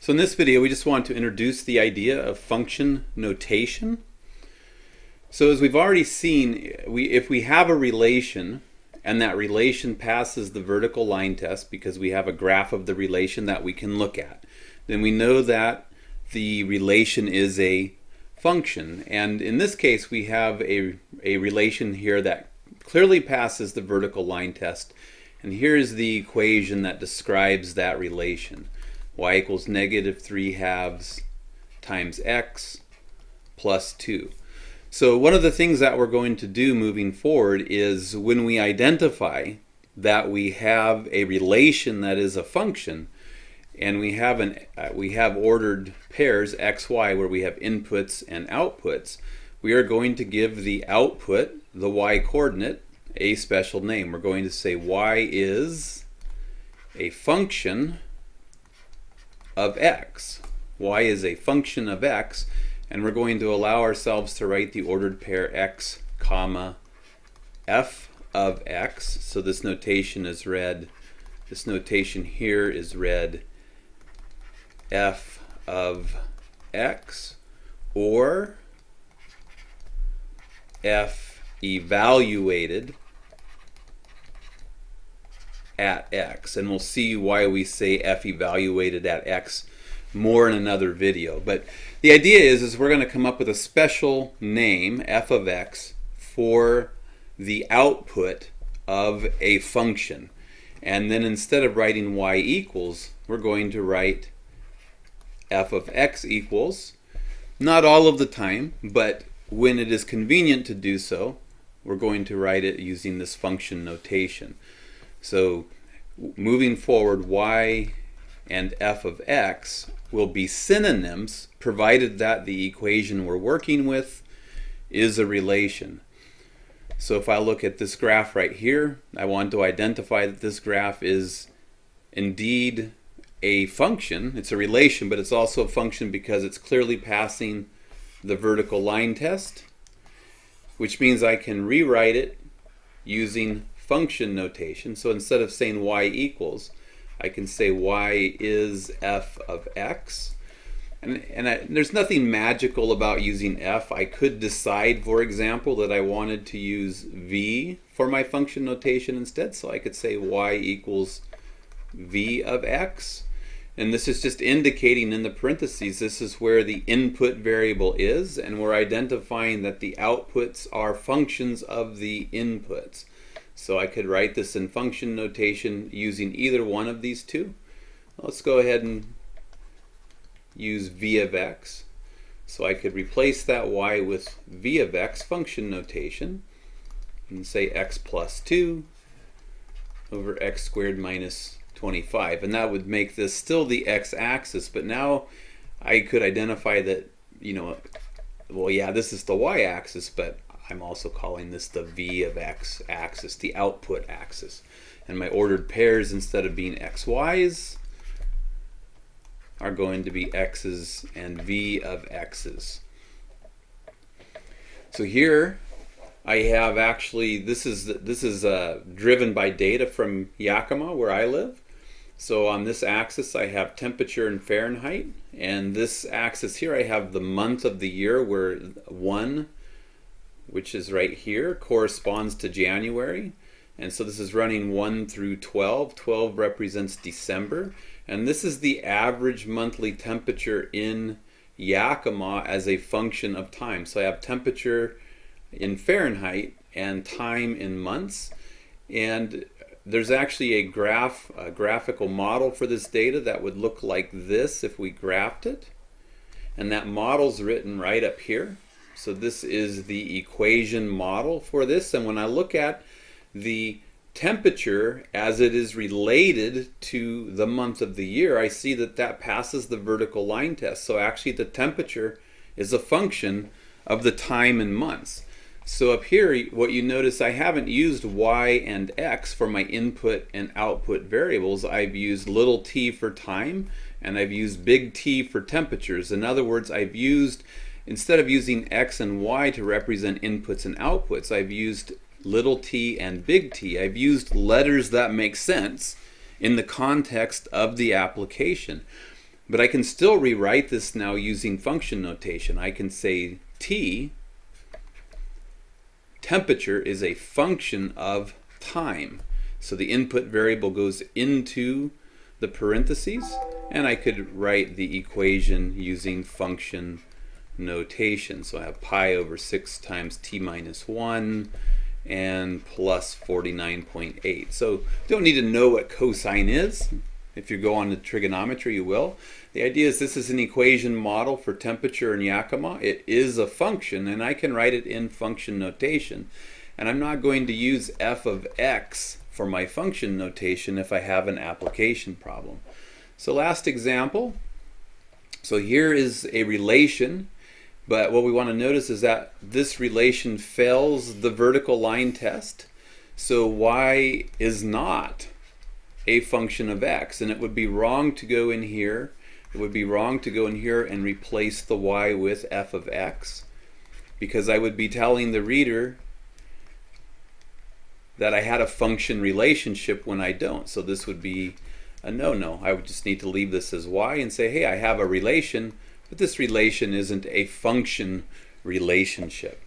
So in this video we just want to introduce the idea of function notation. So as we've already seen, if we have a relation and that relation passes the vertical line test because we have a graph of the relation that we can look at, then we know that the relation is a function. And in this case we have a relation here that clearly passes the vertical line test. And here's the equation that describes that relation. Y equals -3/2 times x plus 2. So one of the things that we're going to do moving forward is when we identify that we have a relation that is a function, and we have ordered pairs x, y where we have inputs and outputs, we are going to give the output, the y coordinate, a special name. We're going to say y is a function of x. Y is a function of x, and we're going to allow ourselves to write the ordered pair x comma f of x. So this notation is read, this notation here is read f of x, or f evaluated at x. And we'll see why we say f evaluated at x more in another video. But the idea is we're going to come up with a special name, f of x, for the output of a function. And then instead of writing y equals, we're going to write f of x equals, not all of the time, but when it is convenient to do so, we're going to write it using this function notation. So moving forward, y and f of x will be synonyms provided that the equation we're working with is a relation. So if I look at this graph right here, I want to identify that this graph is indeed a function. It's a relation, but it's also a function because it's clearly passing the vertical line test, which means I can rewrite it using function notation. So instead of saying y equals, I can say y is f of x. And there's nothing magical about using f. I could decide, for example, that I wanted to use v for my function notation instead. So I could say y equals v of x. And this is just indicating in the parentheses, this is where the input variable is, and we're identifying that the outputs are functions of the inputs. So I could write this in function notation using either one of these two. Let's go ahead and use v of x. So I could replace that y with v of x function notation and say x plus 2 over x squared minus 25. And that would make this still the x-axis, but now I could identify that, well, yeah, this is the y-axis, but I'm also calling this the v of x axis, the output axis. And my ordered pairs, instead of being xy's, are going to be x's and v of x's. So here I have actually, this is driven by data from Yakima, where I live. So on this axis I have temperature in Fahrenheit, and this axis here I have the month of the year, where 1, which is right here, corresponds to January. And so this is running 1 through 12. 12 represents December. And this is the average monthly temperature in Yakima as a function of time. So I have temperature in Fahrenheit and time in months. And there's actually a graphical model for this data that would look like this if we graphed it. And that model's written right up here. So this is the equation model for this, and when I look at the temperature as it is related to the month of the year, I see that that passes the vertical line test. So actually the temperature is a function of the time in months. So up here, what you notice, I haven't used y and x for my input and output variables. I've used little t for time, and I've used big T for temperatures. In other words, instead of using x and y to represent inputs and outputs, I've used little t and big T. I've used letters that make sense in the context of the application. But I can still rewrite this now using function notation. I can say T, temperature, is a function of time. So the input variable goes into the parentheses, and I could write the equation using function notation. So I have pi over 6 times t minus 1 and plus 49.8. So don't need to know what cosine is. If you go on to trigonometry, you will. The idea is this is an equation model for temperature in Yakima. It is a function, and I can write it in function notation. And I'm not going to use f of x for my function notation if I have an application problem. So last example. So here is a relation, but what we want to notice is that this relation fails the vertical line test. So y is not a function of x, and it would be wrong to go in here. It would be wrong to go in here and replace the y with f of x, because I would be telling the reader that I had a function relationship when I don't. So this would be a no-no. I would just need to leave this as y and say, hey, I have a relation, but this relation isn't a function relationship.